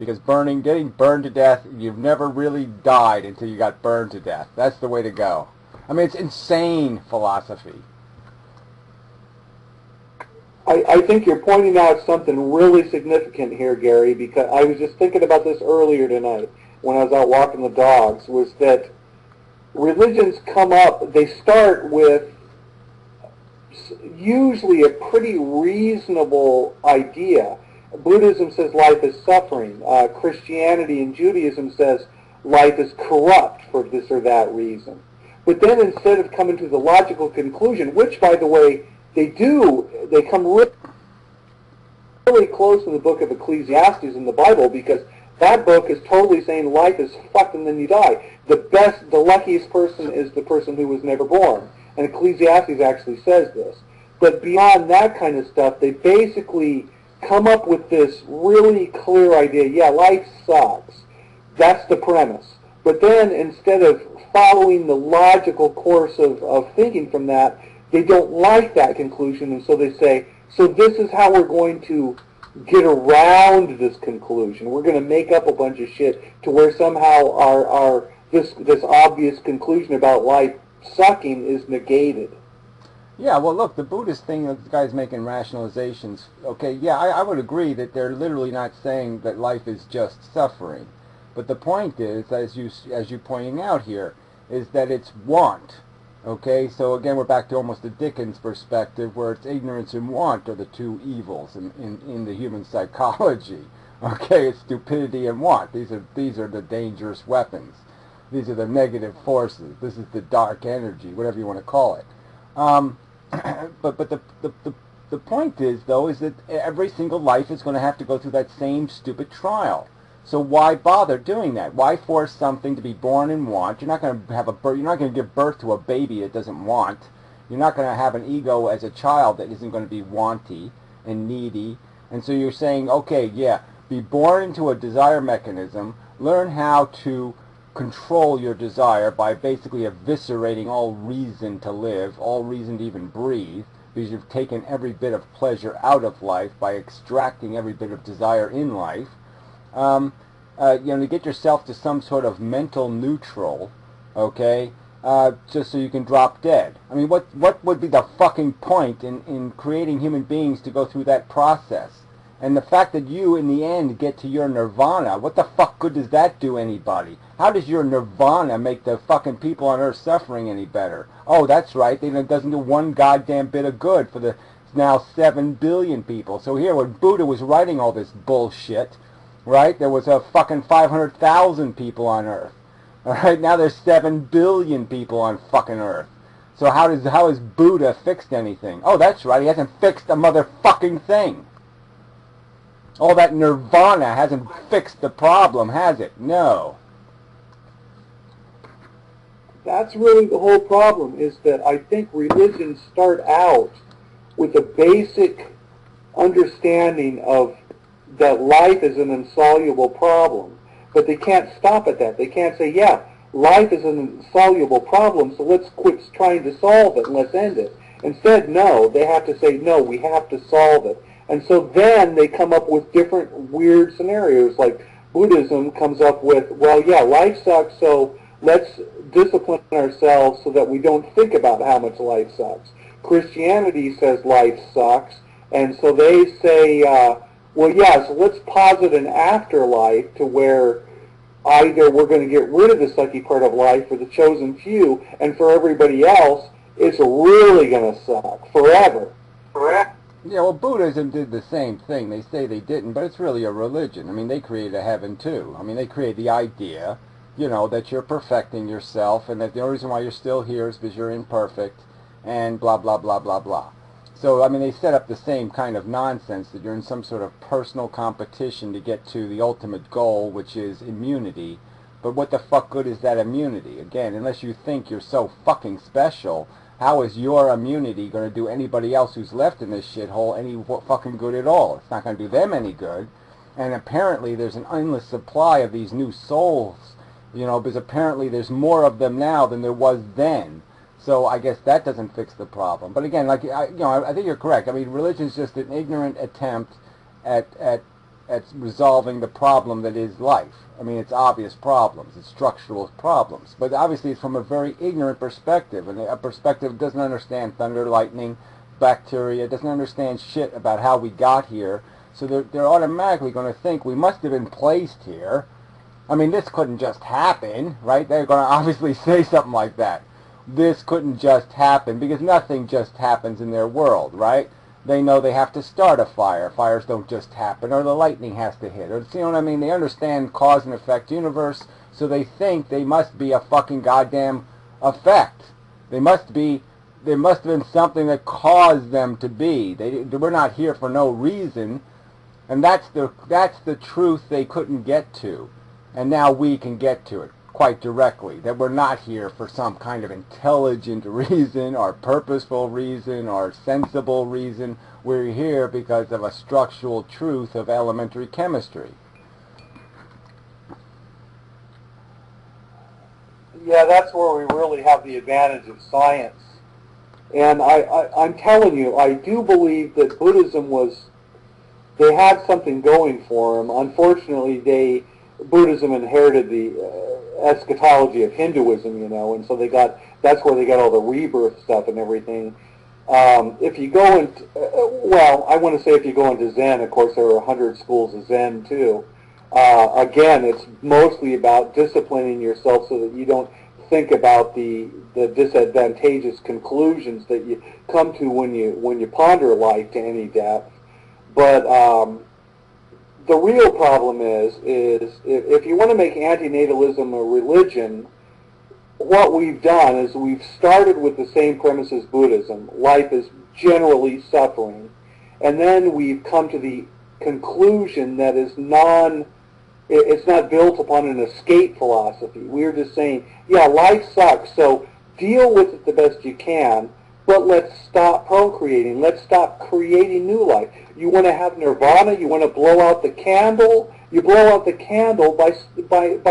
Because getting burned to death, you've never really died until you got burned to death. That's the way to go. I mean, it's insane philosophy. I think you're pointing out something really significant here, Gary, because I was just thinking about this earlier tonight when I was out walking the dogs, was that religions come up, they start with usually a pretty reasonable idea. Buddhism says life is suffering. Christianity and Judaism says life is corrupt for this or that reason. But then instead of coming to the logical conclusion, which, by the way, they come really close to the book of Ecclesiastes in the Bible, because that book is totally saying life is fucked and then you die. The luckiest person is the person who was never born. And Ecclesiastes actually says this. But beyond that kind of stuff, they basically come up with this really clear idea. Yeah, life sucks. That's the premise. But then instead of following the logical course of thinking from that, they don't like that conclusion, and so they say, so this is how we're going to get around this conclusion. We're going to make up a bunch of shit to where somehow this obvious conclusion about life sucking is negated. Yeah, well, look, the Buddhist thing, the guy's making rationalizations. Okay, yeah, I would agree that they're literally not saying that life is just suffering. But the point is, as you're pointing out here, is that it's want. Okay, so again, we're back to almost a Dickens perspective, where it's ignorance and want are the two evils in the human psychology. Okay, it's stupidity and want. These are the dangerous weapons. These are the negative forces. This is the dark energy, whatever you want to call it. But the point is, though, is that every single life is going to have to go through that same stupid trial. So why bother doing that? Why force something to be born in want? You're not going to have you're not going to give birth to a baby that doesn't want. You're not going to have an ego as a child that isn't going to be wanty and needy. And so you're saying, okay, yeah, be born into a desire mechanism, learn how to control your desire by basically eviscerating all reason to live, all reason to even breathe, because you've taken every bit of pleasure out of life by extracting every bit of desire in life. To get yourself to some sort of mental neutral, okay, just so you can drop dead. I mean, what would be the fucking point in creating human beings to go through that process? And the fact that you, in the end, get to your nirvana, what the fuck good does that do anybody? How does your nirvana make the fucking people on Earth suffering any better? Oh, that's right, it doesn't do one goddamn bit of good for the now 7 billion people. So here, when Buddha was writing all this bullshit, right, there was a fucking 500,000 people on Earth. All right, now there's 7 billion people on fucking Earth. So how has Buddha fixed anything? Oh, that's right, he hasn't fixed a motherfucking thing. All that nirvana hasn't fixed the problem, has it? No. That's really the whole problem, is that I think religions start out with a basic understanding of that life is an insoluble problem. But they can't stop at that. They can't say, yeah, life is an insoluble problem, so let's quit trying to solve it and let's end it. Instead, no, they have to say, no, we have to solve it. And so then they come up with different weird scenarios, like Buddhism comes up with, well, yeah, life sucks, so let's discipline ourselves so that we don't think about how much life sucks. Christianity says life sucks, and so they say, well, yeah, so let's posit an afterlife to where either we're going to get rid of the sucky part of life for the chosen few, and for everybody else, it's really going to suck forever. Yeah, well, Buddhism did the same thing. They say they didn't, but it's really a religion. I mean, they created a heaven, too. I mean, they created the idea, that you're perfecting yourself, and that the only reason why you're still here is because you're imperfect, and blah, blah, blah, blah, blah. So, I mean, they set up the same kind of nonsense, that you're in some sort of personal competition to get to the ultimate goal, which is immunity. But what the fuck good is that immunity? Again, unless you think you're so fucking special, how is your immunity going to do anybody else who's left in this shithole any fucking good at all? It's not going to do them any good. And apparently there's an endless supply of these new souls, because apparently there's more of them now than there was then. So I guess that doesn't fix the problem. But again, I think you're correct. I mean, religion's just an ignorant attempt at at resolving the problem that is life. I mean, it's obvious problems, it's structural problems, but obviously it's from a very ignorant perspective, and a perspective that doesn't understand thunder, lightning, bacteria, doesn't understand shit about how we got here. So they're automatically going to think we must have been placed here. I mean, this couldn't just happen, right? They're going to obviously say something like that. This couldn't just happen, because nothing just happens in their world, right? They know they have to start a fire. Fires don't just happen, or the lightning has to hit. Or, you know what I mean? They understand cause and effect universe, so they think they must be a fucking goddamn effect. There must have been something that caused them to be. We're not here for no reason, and that's the truth they couldn't get to. And now we can get to it quite directly, that we're not here for some kind of intelligent reason or purposeful reason or sensible reason. We're here because of a structural truth of elementary chemistry. Yeah, that's where we really have the advantage of science. And I'm telling you, I do believe that they had something going for them. Unfortunately, Buddhism inherited the eschatology of Hinduism, and so that's where they got all the rebirth stuff and everything. If you go into, I want to say if you go into Zen, of course there are 100 schools of Zen too. Again, it's mostly about disciplining yourself so that you don't think about the disadvantageous conclusions that you come to when you ponder life to any depth. But the real problem is if you want to make antinatalism a religion, what we've done is we've started with the same premise as Buddhism. Life is generally suffering. And then we've come to the conclusion that it's not built upon an escape philosophy. We're just saying, yeah, life sucks, so deal with it the best you can, but let's stop procreating. Let's stop creating new life. You want to have nirvana? You want to blow out the candle? You blow out the candle by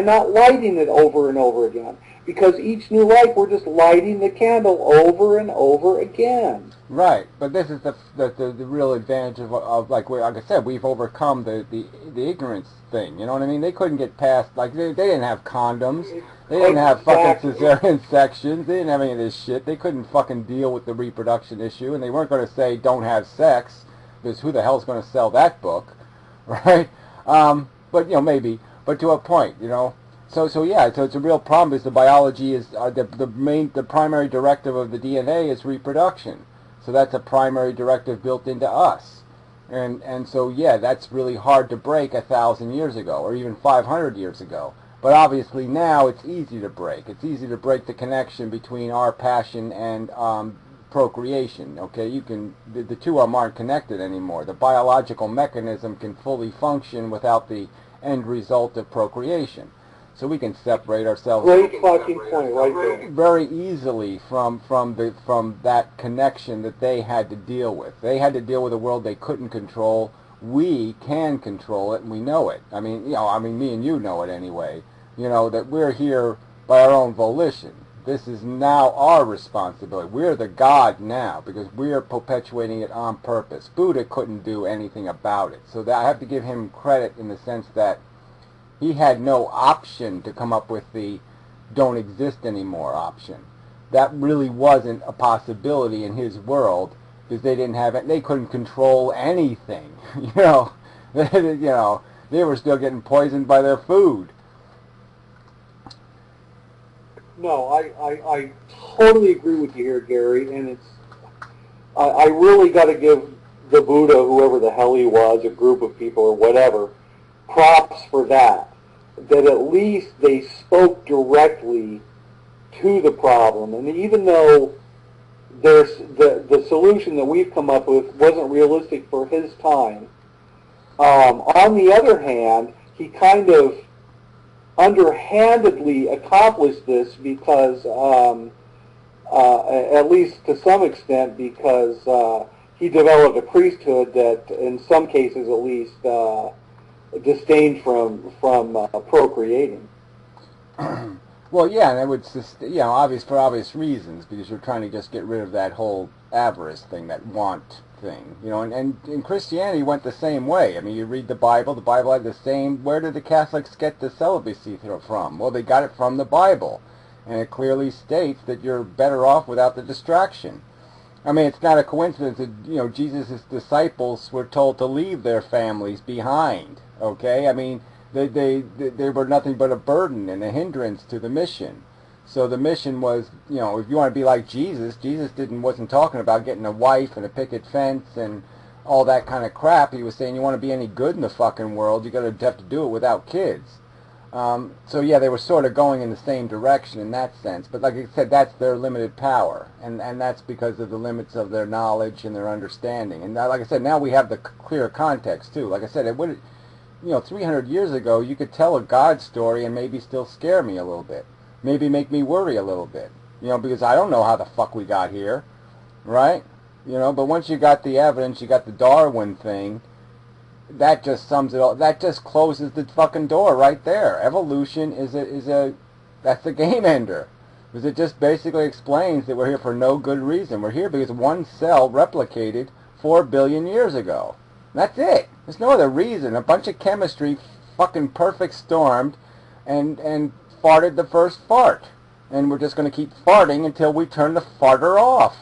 not lighting it over and over again. Because each new life, we're just lighting the candle over and over again. Right, but this is the real advantage of like I said, we've overcome the ignorance thing. You know what I mean? They couldn't get past, like, they didn't have condoms. They didn't have fucking cesarean sections. They didn't have any of this shit. They couldn't fucking deal with the reproduction issue, and they weren't going to say don't have sex, because who the hell's going to sell that book, right? But maybe, but to a point, So yeah, so it's a real problem. Is the biology is the primary directive of the DNA is reproduction. So that's a primary directive built into us, and so yeah, that's really hard to break 1,000 years ago or even 500 years ago. But obviously now it's easy to break. It's easy to break the connection between our passion and procreation. Okay, the two aren't connected anymore. The biological mechanism can fully function without the end result of procreation. So we can separate ourselves. Great fucking point, right there. Very easily from that connection that they had to deal with. They had to deal with a world they couldn't control. We can control it, and we know it. I mean, me and you know it anyway. That we're here by our own volition. This is now our responsibility. We're the God now because we're perpetuating it on purpose. Buddha couldn't do anything about it, so I have to give him credit in the sense that he had no option to come up with the don't exist anymore option. That really wasn't a possibility in his world because they didn't have it. They couldn't control anything. They were still getting poisoned by their food. No, I totally agree with you here, Gary, and I really got to give the Buddha, whoever the hell he was, a group of people or whatever, props for that at least they spoke directly to the problem. And even though there's the solution that we've come up with wasn't realistic for his time, on the other hand, he kind of underhandedly accomplished this because, at least to some extent, because he developed a priesthood that, in some cases at least, disdained from procreating. Well, yeah, and it would, for obvious reasons, because you're trying to just get rid of that whole avarice thing, that want. thing, you know, and Christianity went the same way. I mean, you read the Bible had the same, where did the Catholics get the celibacy from? Well, they got it from the Bible, and it clearly states that you're better off without the distraction. I mean, it's not a coincidence that, you know, Jesus' disciples were told to leave their families behind, okay? I mean, they were nothing but a burden and a hindrance to the mission. So the mission was, you know, if you want to be like Jesus, Jesus wasn't talking about getting a wife and a picket fence and all that kind of crap. He was saying you want to be any good in the fucking world, you got to have to do it without kids. So yeah, they were sort of going in the same direction in that sense. But like I said, that's their limited power, and that's because of the limits of their knowledge and their understanding. And now, like I said, now we have the clear context too. Like I said, it would, you know, 300 years ago, you could tell a God story and maybe still scare me a little bit. Maybe make me worry a little bit, you know, because I don't know how the fuck we got here, right? You know, but once you got the evidence, you got the Darwin thing, that just sums it all, that just closes the fucking door right there. Evolution that's a game ender, because it just basically explains that we're here for no good reason. We're here because one cell replicated 4 billion years ago. That's it. There's no other reason. A bunch of chemistry fucking perfect stormed and farted the first fart, and we're just going to keep farting until we turn the farter off.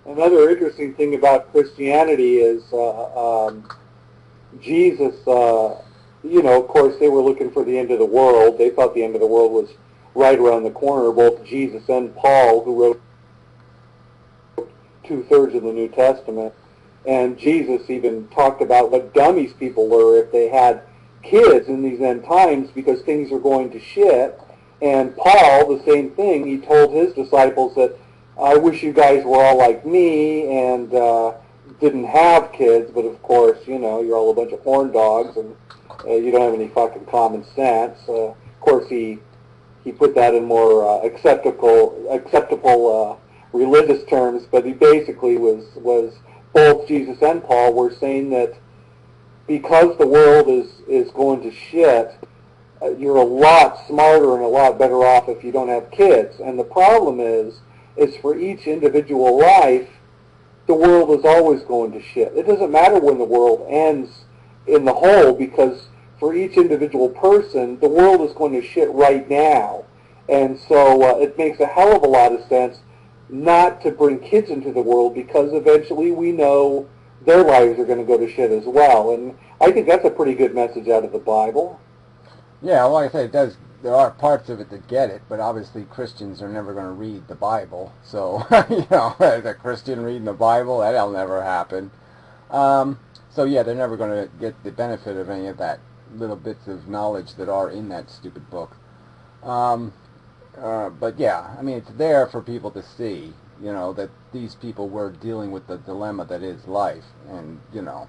Another interesting thing about Christianity is Jesus, you know, of course they were looking for the end of the world. They thought the end of the world was right around the corner, both Jesus and Paul, who wrote 2/3 of the New Testament. And Jesus even talked about what dummies people were if they had kids in these end times, because things are going to shit. And Paul, the same thing, he told his disciples that I wish you guys were all like me and didn't have kids, but of course, you know, you're all a bunch of horn dogs and you don't have any fucking common sense. Of course, he put that in more acceptable religious terms, but he basically was both Jesus and Paul were saying that because the world is going to shit, you're a lot smarter and a lot better off if you don't have kids. And the problem is for each individual life, the world is always going to shit. It doesn't matter when the world ends in the whole, because for each individual person, the world is going to shit right now. And so it makes a hell of a lot of sense not to bring kids into the world, because eventually we know their lives are going to go to shit as well. And I think that's a pretty good message out of the Bible. Yeah, like I say, it does. There are parts of it that get it, but obviously Christians are never going to read the Bible. So, you know, as a Christian reading the Bible, that'll never happen. So yeah, they're never going to get the benefit of any of that little bits of knowledge that are in that stupid book. But yeah, I mean, it's there for people to see, you know, that these people were dealing with the dilemma that is life, and, you know,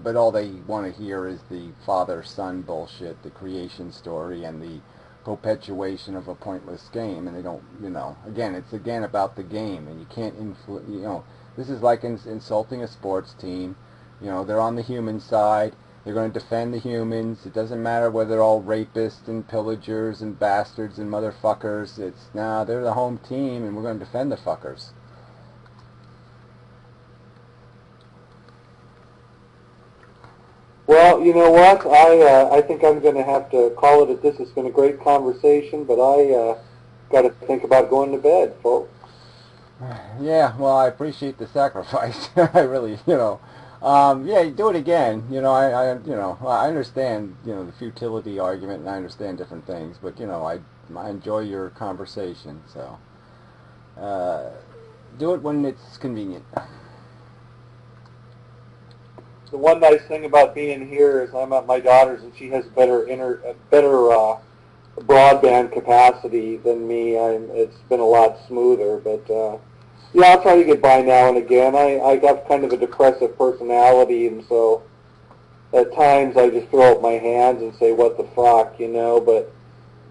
but all they want to hear is the father-son bullshit, the creation story, and the perpetuation of a pointless game, and they don't, you know, again, it's again about the game, and you can't you know, this is like insulting a sports team. You know, they're on the human side, they're going to defend the humans. It doesn't matter whether they're all rapists and pillagers and bastards and motherfuckers. It's, nah, they're the home team, and we're going to defend the fuckers. Well, you know what? I think I'm going to have to call it at this. It's been a great conversation, but I got to think about going to bed, folks. Yeah, well, I appreciate the sacrifice. I really, you know, yeah, do it again. You know, you know, I understand, you know, the futility argument, and I understand different things, but you know, I enjoy your conversation. So, do it when it's convenient. The one nice thing about being here is I'm at my daughter's, and she has better broadband capacity than me. It's been a lot smoother, but yeah, I'll try to get by now and again. I got kind of a depressive personality, and so at times I just throw up my hands and say, what the fuck, you know, but,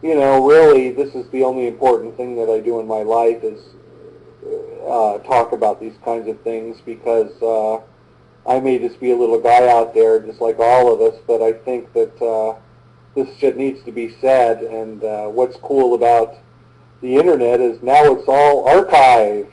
you know, really, this is the only important thing that I do in my life is talk about these kinds of things, because I may just be a little guy out there, just like all of us, but I think that this shit needs to be said, and what's cool about the internet is now it's all archived.